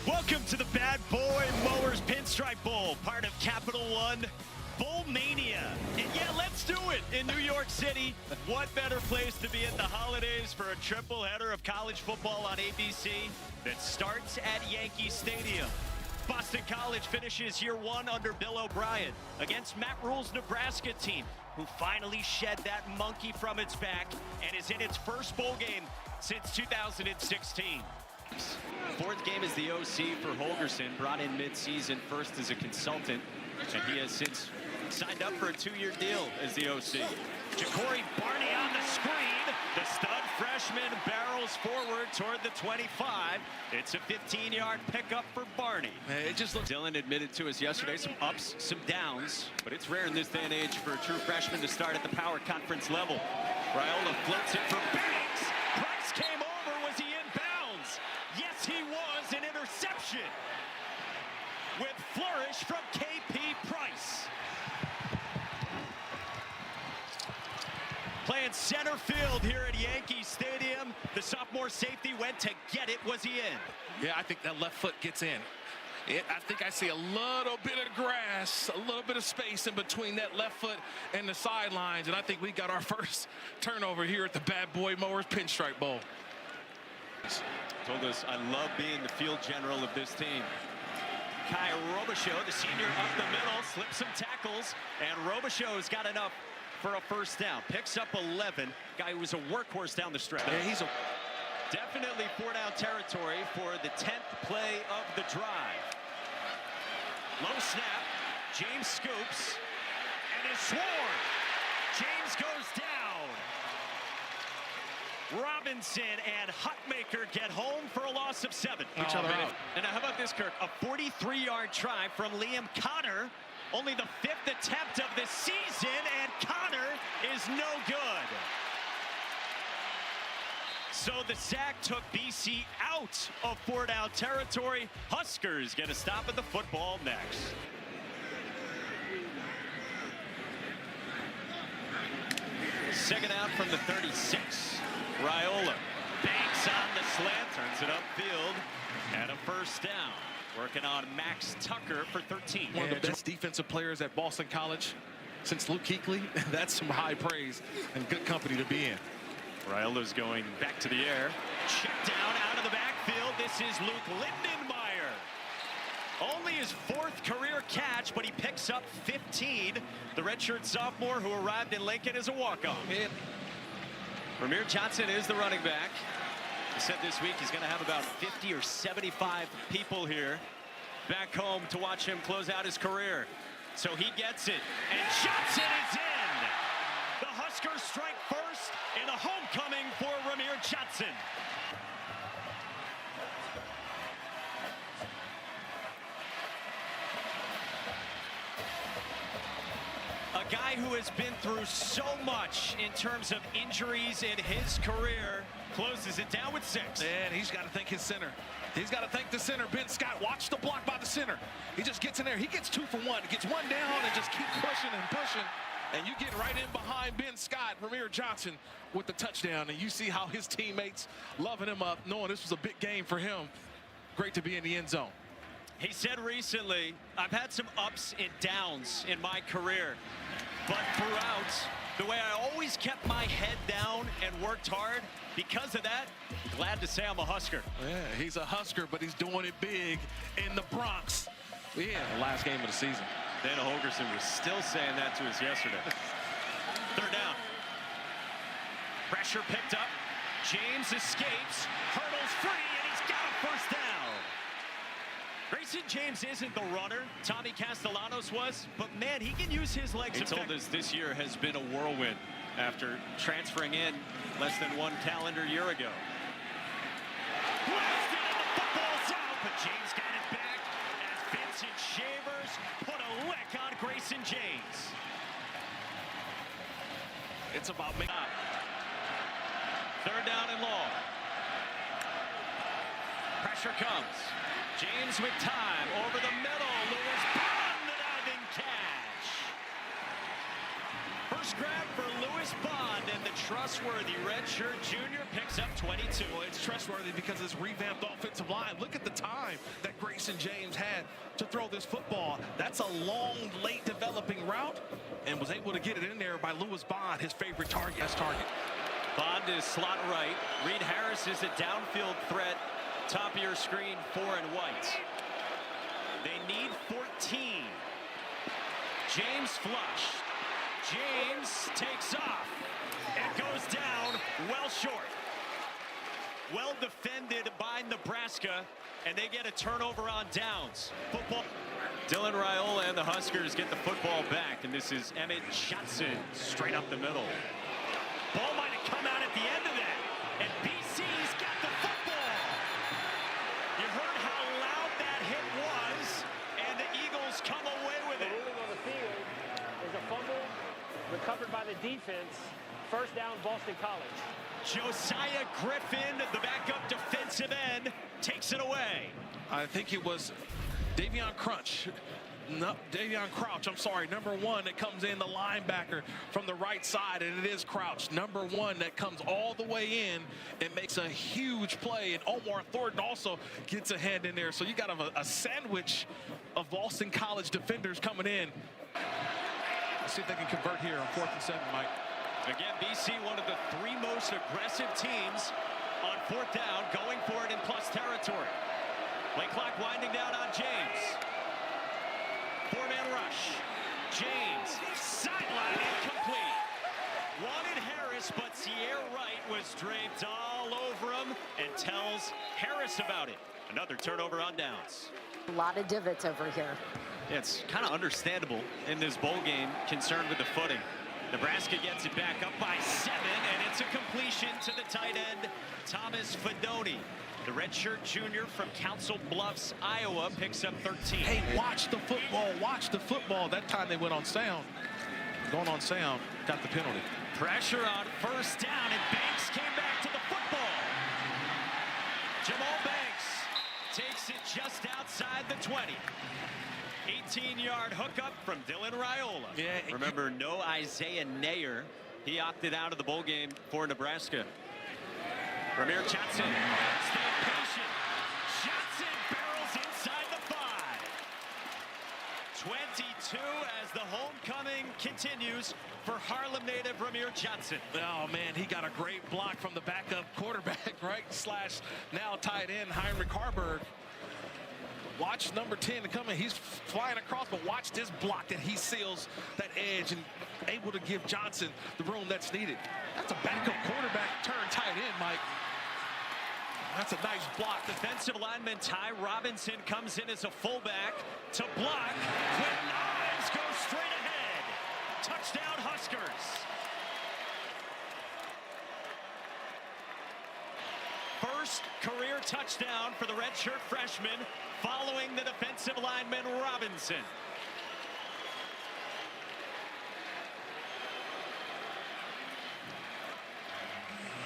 Welcome to the Bad Boy Mowers Pinstripe Bowl, part of Capital One Bowl Mania. And yeah, let's do it in New York City. What better place to be at the holidays for a triple header of college football on ABC that starts at Yankee Stadium. Boston College finishes year one under Bill O'Brien against Matt Rule's Nebraska team, who finally shed that monkey from its back and is in its first bowl game since 2016. Fourth game as the OC for Holgorsen, brought in mid-season first as a consultant, and he has since signed up for a 2-year deal as the OC. Ja'Cory Barney on the screen. The stud freshman barrels forward toward the 25. It's a 15-yard pickup for Barney. It just looks. Dylan admitted to us yesterday some ups, some downs, but it's rare in this day and age for a true freshman to start at the power conference level. Raiola floats it for Banks. Price came over. Was he in bounds? Yes, he was. An interception with flourish from KP Price. Playing center field here at Yankee Stadium. The sophomore safety went to get it. Was he in? Yeah, I think that left foot gets in. I think I see a little bit of grass, a little bit of space in between that left foot and the sidelines, and I think we got our first turnover here at the Bad Boy Mowers Pinstripe Bowl. Told us, I love being the field general of this team. Kai Robichaux, the senior up the middle, slips some tackles, and Robichaux's got enough for a first down. Picks up 11. Guy who was a workhorse down the stretch. Yeah, he's definitely 4-down territory for the 10th play of the drive. Low snap. James scoops and is swarmed. James goes down. Robinson and Hutmaker get home for a loss of 7. Each other out. And how about this, Kirk? A 43-yard try from Liam Connor. Only the 5th attempt of the season, and Connor is no good. So the sack took BC out of 4-down territory. Huskers get a stop at the football next. Second out from the 36. Raiola banks on the slant, turns it upfield, and a first down. Working on Max Tucker for 13. One of the best defensive players at Boston College since Luke Kuechly. That's some high praise and good company to be in. Raiola's going back to the air. Check down out of the backfield. This is Luke Lindenmeyer. Only his 4th career catch, but he picks up 15. The redshirt sophomore who arrived in Lincoln as a walk-on. Ramir Johnson is the running back. He said this week he's going to have about 50 or 75 people here back home to watch him close out his career. So he gets it, and Johnson is in. The Huskers strike first in a homecoming for Ramir Johnson. A guy who has been through so much in terms of injuries in his career closes it down with 6. And he's got to thank his center. He's got to thank the center. Ben Scott, watch the block by the center. He just gets in there. He gets 2 for 1. He gets 1 down and just keep pushing and pushing. And you get right in behind Ben Scott, Ramir Johnson, with the touchdown. And you see how his teammates loving him up, knowing this was a big game for him. Great to be in the end zone. He said recently, I've had some ups and downs in my career, but throughout, the way I always kept my head down and worked hard, because of that, glad to say I'm a Husker. Yeah, he's a Husker, but he's doing it big in the Bronx. Yeah, the last game of the season. Dana Holgorsen was still saying that to us yesterday. 3rd down. Pressure picked up. James escapes, hurdles free, and he's got a first down. Grayson James isn't the runner Tommy Castellanos was, but man, he can use his legs. He told us this year has been a whirlwind after transferring in less than 1 calendar year ago. Blasted and the football's out, but James got it back as Vincent Shavers put a lick on Grayson James. It's about me. 3rd down and long. Pressure comes. James with time over the middle. Lewis Bond, the diving catch. First grab for Lewis Bond, and the trustworthy redshirt junior picks up 22. Well, it's trustworthy because it's revamped offensive line. Look at the time that Jason James had to throw this football. That's a long, late developing route, and was able to get it in there by Lewis Bond, his favorite target. Bond is slot right. Reed Harris is a downfield threat. Top of your screen, 4 and white. They need 14. James flush. James takes off. It goes down well short. Well defended by Nebraska, and they get a turnover on downs. Football. Dylan Raiola and the Huskers get the football back, and this is Emmett Johnson straight up the middle. Ball might have come out at the end of that, and BC's got the football. You heard how loud that hit was, and the Eagles come away with it. The ruling on the field is a fumble recovered by the defense. First down, Boston College. Josiah Griffin, the backup defensive end, takes it away. I think it was Davion Crouch. No, Davion Crouch, I'm sorry, number 1 that comes in, the linebacker from the right side, and it is Crouch, number 1 that comes all the way in and makes a huge play, and Omar Thornton also gets a hand in there. So you got a sandwich of Boston College defenders coming in. Let's see if they can convert here on 4th and 7, Mike. Again, BC, one of the 3 most aggressive teams on 4th down, going for it in plus territory. Play clock winding down on James. 4-man rush. James, sideline incomplete. Wanted Harris, but Sierra Wright was draped all over him and tells Harris about it. Another turnover on downs. A lot of divots over here. Yeah, it's kind of understandable in this bowl game, concerned with the footing. Nebraska gets it back up by 7, and it's a completion to the tight end, Thomas Fedoni. The redshirt junior from Council Bluffs, Iowa, picks up 13. Hey, watch the football, watch the football. That time they went on sound. Going on sound, got the penalty. Pressure on first down, and Banks came back to the football. Jamal Banks takes it just outside the 20. 18-yard hookup from Dylan Raiola. Yeah. Remember, no Isaiah Nayer. He opted out of the bowl game for Nebraska. Ramir Johnson, stay patient. Johnson barrels inside the 5. 22 as the homecoming continues for Harlem native Ramir Johnson. Oh, man, he got a great block from the backup quarterback, right? Slash now tight end Heinrich Harburg. Watch number 10 coming. He's flying across, but watch this block that he seals that edge and able to give Johnson the room that's needed. That's a backup quarterback turn tight end, Mike. That's a nice block. Defensive lineman Ty Robinson comes in as a fullback to block. Quinn Ives goes straight ahead. Touchdown Huskers. First career touchdown for the redshirt freshman following the defensive lineman Robinson.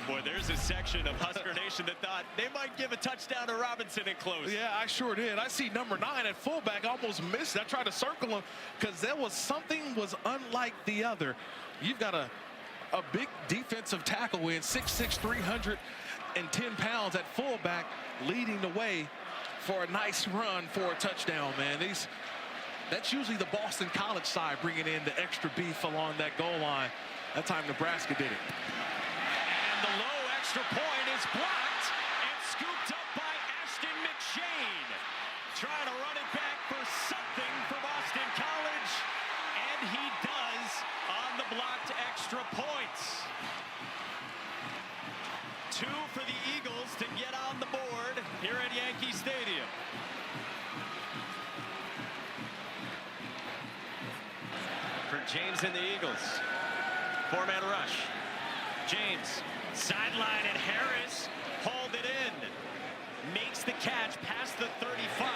Boy, there's a section of Husker Nation that thought they might give a touchdown to Robinson and close. Yeah, I sure did. I see number 9 at fullback, almost missed. I tried to circle him because there was something was unlike the other. You've got a big defensive tackle in 6'6", 310 pounds at fullback, leading the way for a nice run for a touchdown, man. That's usually the Boston College side bringing in the extra beef along that goal line. That time Nebraska did it. And the low extra point is blocked and scooped up by Ashton McShane. Trying to run it back for something for Boston College, and he does on the blocked extra points. 2 for the Eagles to get on the board here at Yankee Stadium. For James and the Eagles. 4-man rush. James, sideline, and Harris hauled it in. Makes the catch past the 35.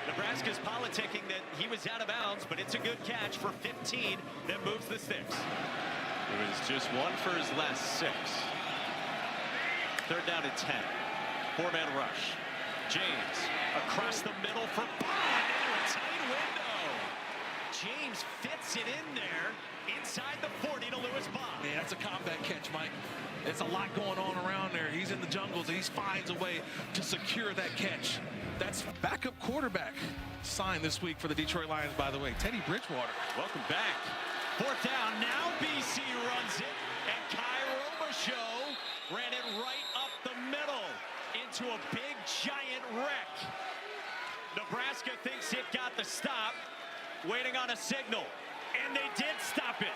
Nebraska's politicking that he was out of bounds, but it's a good catch for 15 that moves the sticks. It was just 1 for his last 6. 3rd down and 10. 4-man rush. James across the middle for Bond into a tight window. James fits it in there inside the 40 to Lewis Bond. Man, that's a combat catch, Mike. It's a lot going on around there. He's in the jungles, and he finds a way to secure that catch. That's backup quarterback signed this week for the Detroit Lions, by the way, Teddy Bridgewater. Welcome back. 4th down. Now BC runs it, and Kai Robichaux ran it right up the middle into a big, giant wreck. Nebraska thinks it got the stop, waiting on a signal, and they did stop it.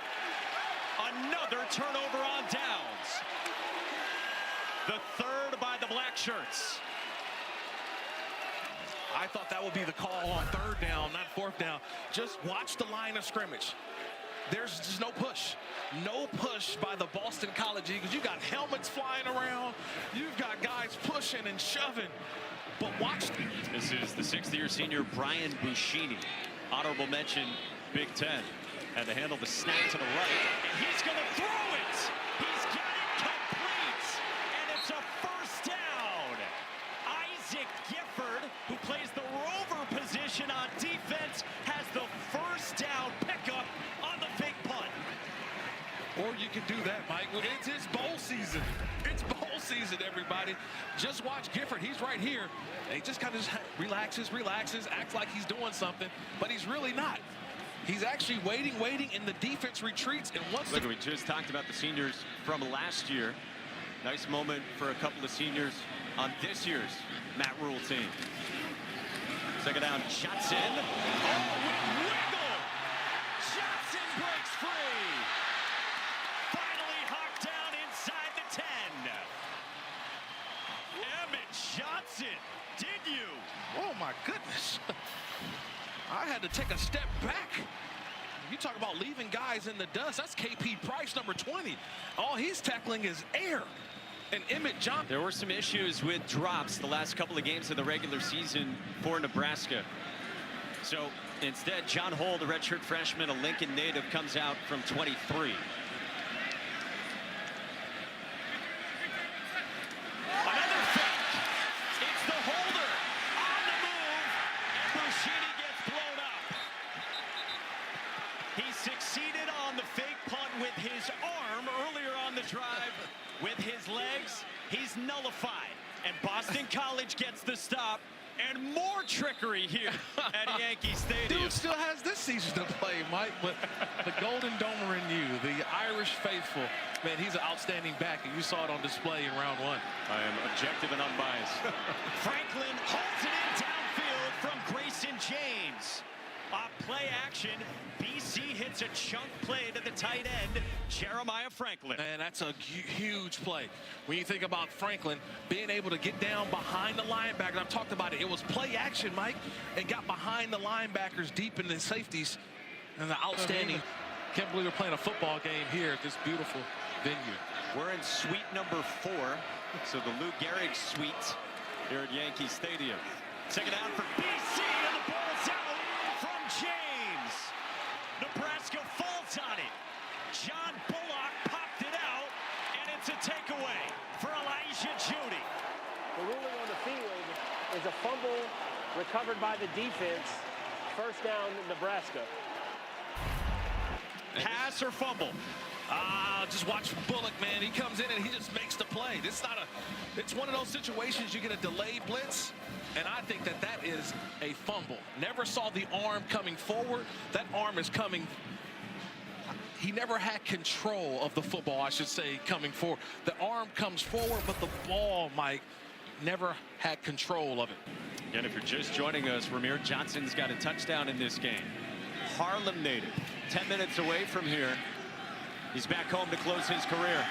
Another turnover on downs. The 3rd by the Black Shirts. I thought that would be the call on 3rd down, not 4th down. Just watch the line of scrimmage. There's just no push. No push by the Boston College Eagles. You got helmets flying around. You've got guys pushing and shoving. But watch. This is the 6th-year senior Brian Buschini. Honorable mention, Big Ten. Had to handle the snap to the right. And he's going to throw it. He's got it complete. And it's a 1st down. Isaac Gifford, who plays the rover position on defense, has the 1st down pickup on the fake punt. Or you can do that, Mike. It's his bowl season. It's bowl season, everybody. Just watch Gifford. He's right here. He just kind of relaxes, acts like he's doing something, but he's really not. He's actually waiting, and the defense retreats. And once Look, we just talked about the seniors from last year. Nice moment for a couple of seniors on this year's Matt Rule team. 2nd down, Johnson. Oh, with wiggle! Johnson breaks free. Finally hawked down inside the 10. Emmett Johnson, did you? oh my goodness. I had to take a step back. You talk about leaving guys in the dust. That's KP Price, number 20. All he's tackling is air. And Emmett Johnson. There were some issues with drops the last couple of games of the regular season for Nebraska. So instead, John Hole, the redshirt freshman, a Lincoln native, comes out from 23. Another fake. It's the holder on the move, and Buschini gets blown up. He succeeded on the fake punt with his arm earlier on the drive. With his legs, he's nullified. And Boston College gets the stop. And more trickery here at Yankee Stadium. Dude still has this season to play, Mike, but the Golden Domer in you, the Irish faithful, man, he's an outstanding back, and you saw it on display in round 1. I am objective and unbiased. Franklin holds it in downfield from Grayson James. Play action. BC hits a chunk play to the tight end, Jeremiah Franklin. And that's a huge play. When you think about Franklin being able to get down behind the linebacker, I've talked about it. It was play action, Mike, and got behind the linebackers deep in the safeties. And the outstanding. Can't believe we're playing a football game here at this beautiful venue. We're in suite number 4, so the Lou Gehrig suite here at Yankee Stadium. 2nd down for BC, and the ball's out from James. Nebraska falls on it. John Bullock popped it out, and it's a takeaway for Elijah Judy. The ruling on the field is a fumble recovered by the defense. 1st down, Nebraska. Pass or fumble? Just watch Bullock, man. He comes in and he just makes the play. It's one of those situations you get a delayed blitz, and I think that is a fumble. Never saw the arm coming forward. That arm is coming. He never had control of the football, I should say, coming forward. The arm comes forward, but the ball, Mike, never had control of it. Again, if you're just joining us, Ramir Johnson's got a touchdown in this game. Harlem native, 10 minutes away from here. He's back home to close his career.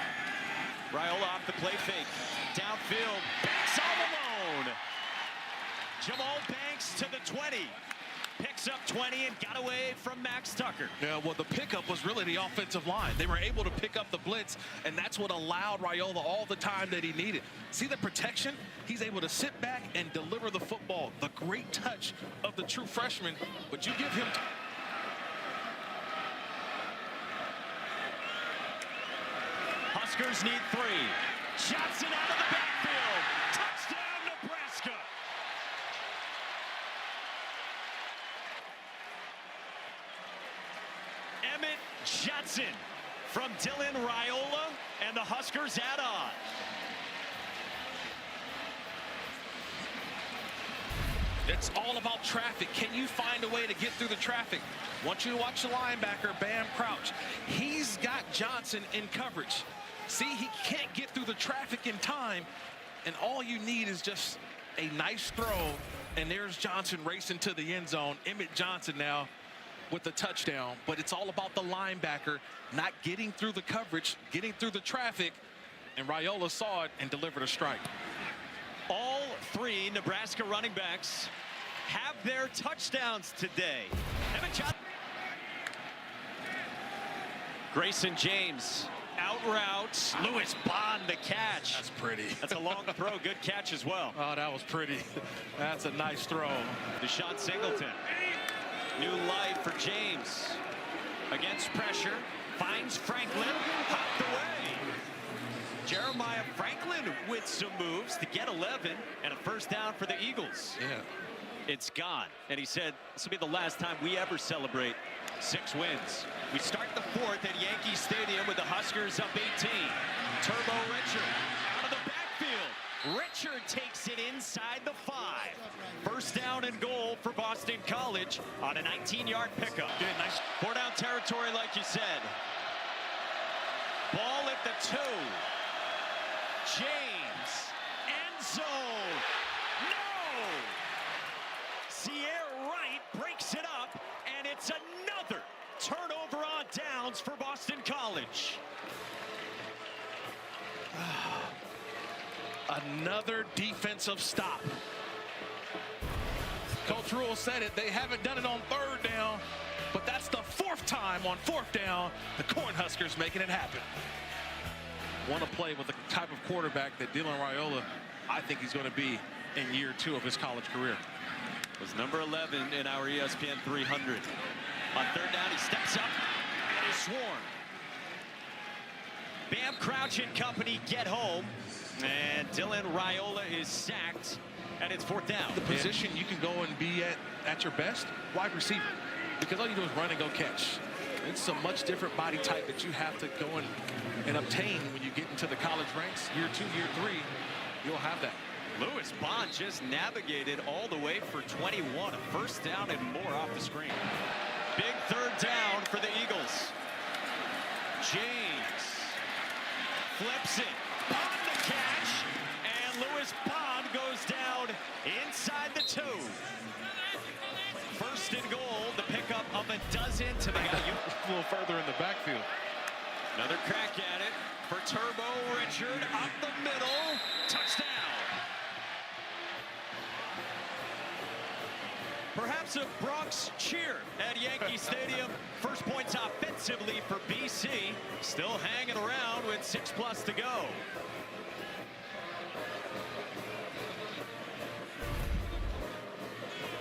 Raiola off the play fake. Downfield, Banks all alone. Jamal Banks to the 20. Picks up 20 and got away from Max Tucker. Yeah, well, the pickup was really the offensive line. They were able to pick up the blitz, and that's what allowed Raiola all the time that he needed. See the protection? He's able to sit back and deliver the football. The great touch of the true freshman, but you give him... Huskers need 3. Johnson out of the backfield. Touchdown, Nebraska. Emmett Johnson, from Dylan Raiola, and the Huskers add on. It's all about traffic. Can you find a way to get through the traffic? Want you to watch the linebacker, Bam Crouch. He's got Johnson in coverage. See, he can't get through the traffic in time, and all you need is just a nice throw, and there's Johnson racing to the end zone. Emmett Johnson now with the touchdown, but it's all about the linebacker not getting through the coverage, getting through the traffic, and Raiola saw it and delivered a strike. All three Nebraska running backs have their touchdowns today. Grayson James out routes. Lewis Bond the catch. That's pretty. That's a long throw. Good catch as well. Oh, that was pretty. That's a nice throw. Deshaun Singleton. New life for James. Against pressure. Finds Franklin. Hopped away. Jeremiah Franklin with some moves to get 11 and a first down for the Eagles. Yeah. It's gone. And he said, this will be the last time we ever celebrate 6 wins. We start the 4th at Yankee Stadium with the Huskers up 18. Turbo Richard out of the backfield. Richard takes it inside the 5. First down and goal for Boston College on a 19-yard pickup. Good, nice. 4-down territory, like you said. Ball at the 2. James. End zone. No! Sierra Wright breaks it up, and it's another turnover on downs for Boston College. Another defensive stop. Coach Rule said it. They haven't done it on 3rd down, but that's the 4th time on 4th down. The Cornhuskers making it happen. Want to play with the type of quarterback that Dylan Raiola, I think he's going to be in year 2 of his college career. Was number 11 in our ESPN 300. On 3rd down, he steps up and is swarmed. Bam Crouch and company get home, and Dylan Raiola is sacked, and it's 4th down. The position you can go and be at your best, wide receiver, because all you do is run and go catch. It's a much different body type that you have to go and obtain when you get into the college ranks. Year 2, year 3, you'll have that. Lewis Bond just navigated all the way for 21. A first down and more off the screen. Big 3rd down for the Eagles. James flips it. Bond the catch. And Lewis Bond goes down inside the 2. First and goal. The pickup of a dozen to the A little further in the backfield. Another crack at it for Turbo Richard up the middle. Touchdown. Perhaps a Bronx cheer at Yankee Stadium. First points offensively for BC. Still hanging around with 6+ to go.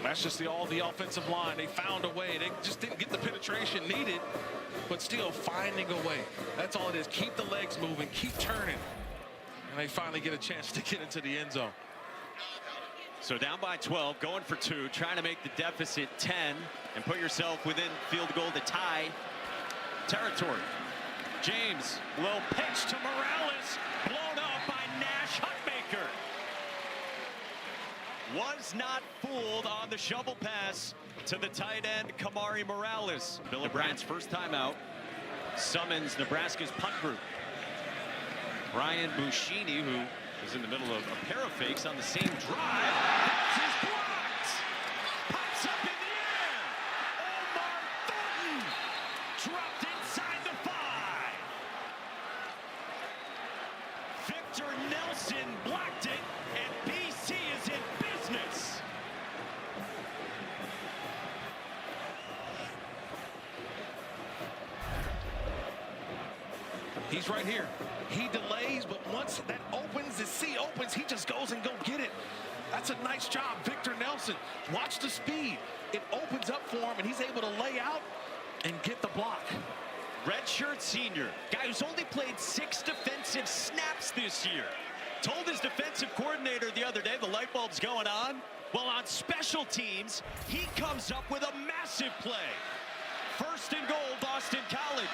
That's just all the offensive line. They found a way. They just didn't get the penetration needed, but still finding a way. That's all it is. Keep the legs moving, keep turning, and they finally get a chance to get into the end zone. So down by 12, going for 2, trying to make the deficit 10 and put yourself within field goal to tie territory. James, low pitch to Morales, blown up by Nash Hutmaker. Was not fooled on the shovel pass to the tight end, Kamari Morales. Bill Bryant's first time out summons Nebraska's punt group. Brian Buschini, who is in the middle of a pair of fakes on the same drive. That's his blocked. Pops up in the air. Omar Thornton dropped inside the 5. Victor Nelson blocked it, and BC is in business. He's right here. He delays, but once that opens, the C opens, he just goes and go get it. That's a nice job, Victor Nelson. Watch the speed. It opens up for him, and he's able to lay out and get the block. Redshirt senior, guy who's only played 6 defensive snaps this year. Told his defensive coordinator the other day the light bulb's going on. Well, on special teams, he comes up with a massive play. First and goal, Boston College.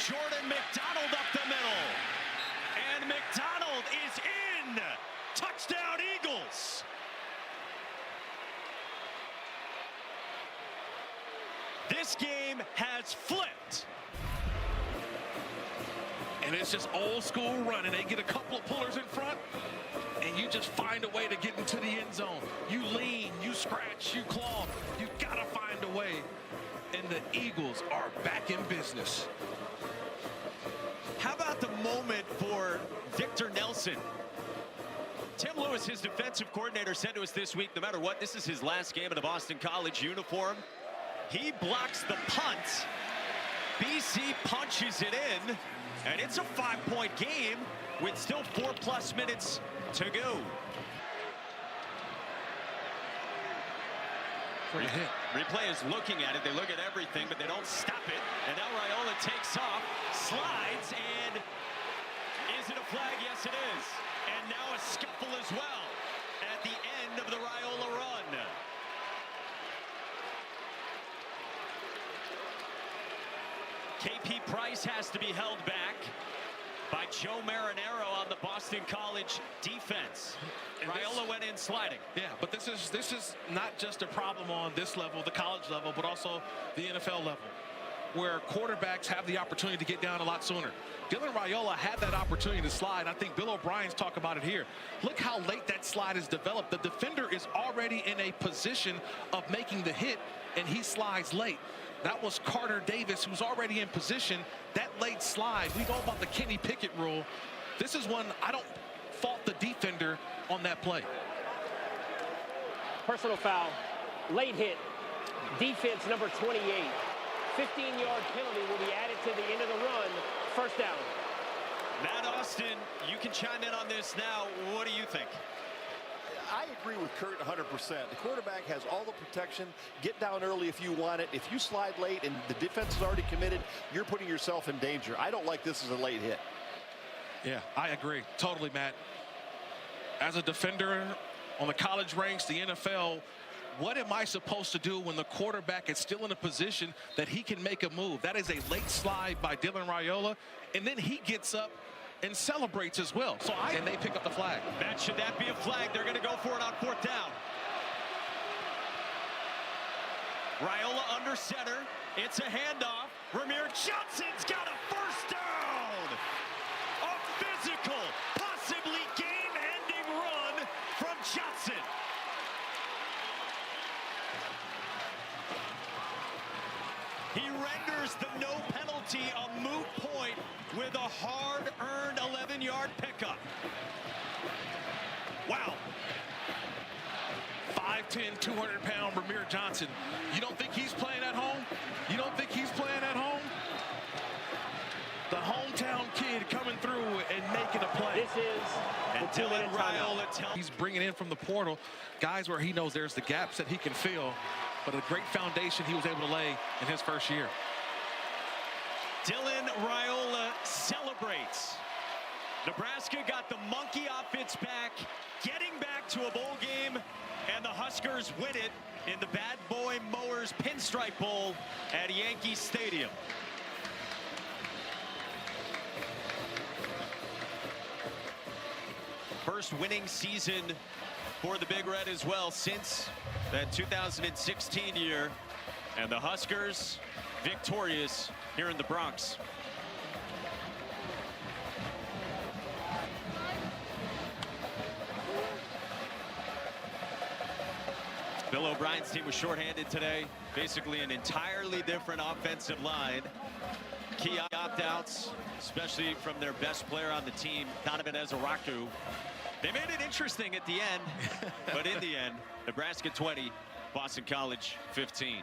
Jordan McDonald up the middle. And McDonald is in. Touchdown, Eagles. This game has flipped. And it's just old school running. They get a couple of pullers in front, and you just find a way to get into the end zone. You lean, you scratch, you claw. You gotta find a way. And the Eagles are back in business. How about the moment for Victor Nelson? Tim Lewis, his defensive coordinator, said to us this week, no matter what, this is his last game in a Boston College uniform. He blocks the punt. BC punches it in, and it's a 5-point game with still 4+ minutes to go. Replay is looking at it. They look at everything, but they don't stop it. And now Raiola takes off, slides, and is it a flag? Yes, it is. And now a scuffle as well at the end of the Raiola run. KP Price has to be held back by Joe Marinero on the Boston College defense. Raiola went in sliding. Yeah, but this is not just a problem on this level, the college level, but also the NFL level, where quarterbacks have the opportunity to get down a lot sooner. Dylan Raiola had that opportunity to slide. I think Bill O'Brien's talk about it here. Look how late that slide is developed. The defender is already in a position of making the hit, and he slides late. That was Carter Davis, who's already in position. That late slide, we know about the Kenny Pickett rule. This is one I don't fault the defender on that play. Personal foul, late hit, defense number 28. 15-yard penalty will be added to the end of the run. First down. Matt Austin, you can chime in on this now. What do you think? I agree with Kurt 100%. The quarterback has all the protection. Get down early if you want it. If you slide late and the defense is already committed, you're putting yourself in danger. I don't like this as a late hit. Yeah, I agree. Totally, Matt. As a defender on the college ranks, the NFL, what am I supposed to do when the quarterback is still in a position that he can make a move? That is a late slide by Dylan Raiola, and then he gets up and celebrates as well. And they pick up the flag. Should that be a flag? They're going to go for it on 4th down. Raiola under center. It's a handoff. Ramir Johnson's got a first down. A physical, possibly game-ending run from Johnson. He renders the no penalty a moot point with a hard-earned 11-yard pickup. Wow. 5'10", 200-pound Ramir Johnson. You don't think he's playing at home? You don't think he's playing at home? The hometown kid coming through and making a play. This is and Dylan Raiola. He's bringing in from the portal guys where he knows there's the gaps that he can fill, but a great foundation he was able to lay in his first year. Dylan Raiola celebrates. Nebraska got the monkey off its back, getting back to a bowl game, and the Huskers win it in the Bad Boy Mowers Pinstripe Bowl at Yankee Stadium. First winning season for the Big Red as well since that 2016 year, and the Huskers victorious here in the Bronx. Bill O'Brien's team was shorthanded today. Basically an entirely different offensive line. Key opt-outs, especially from their best player on the team, Donovan Ezaraku. They made it interesting at the end, but in the end, Nebraska 20, Boston College 15.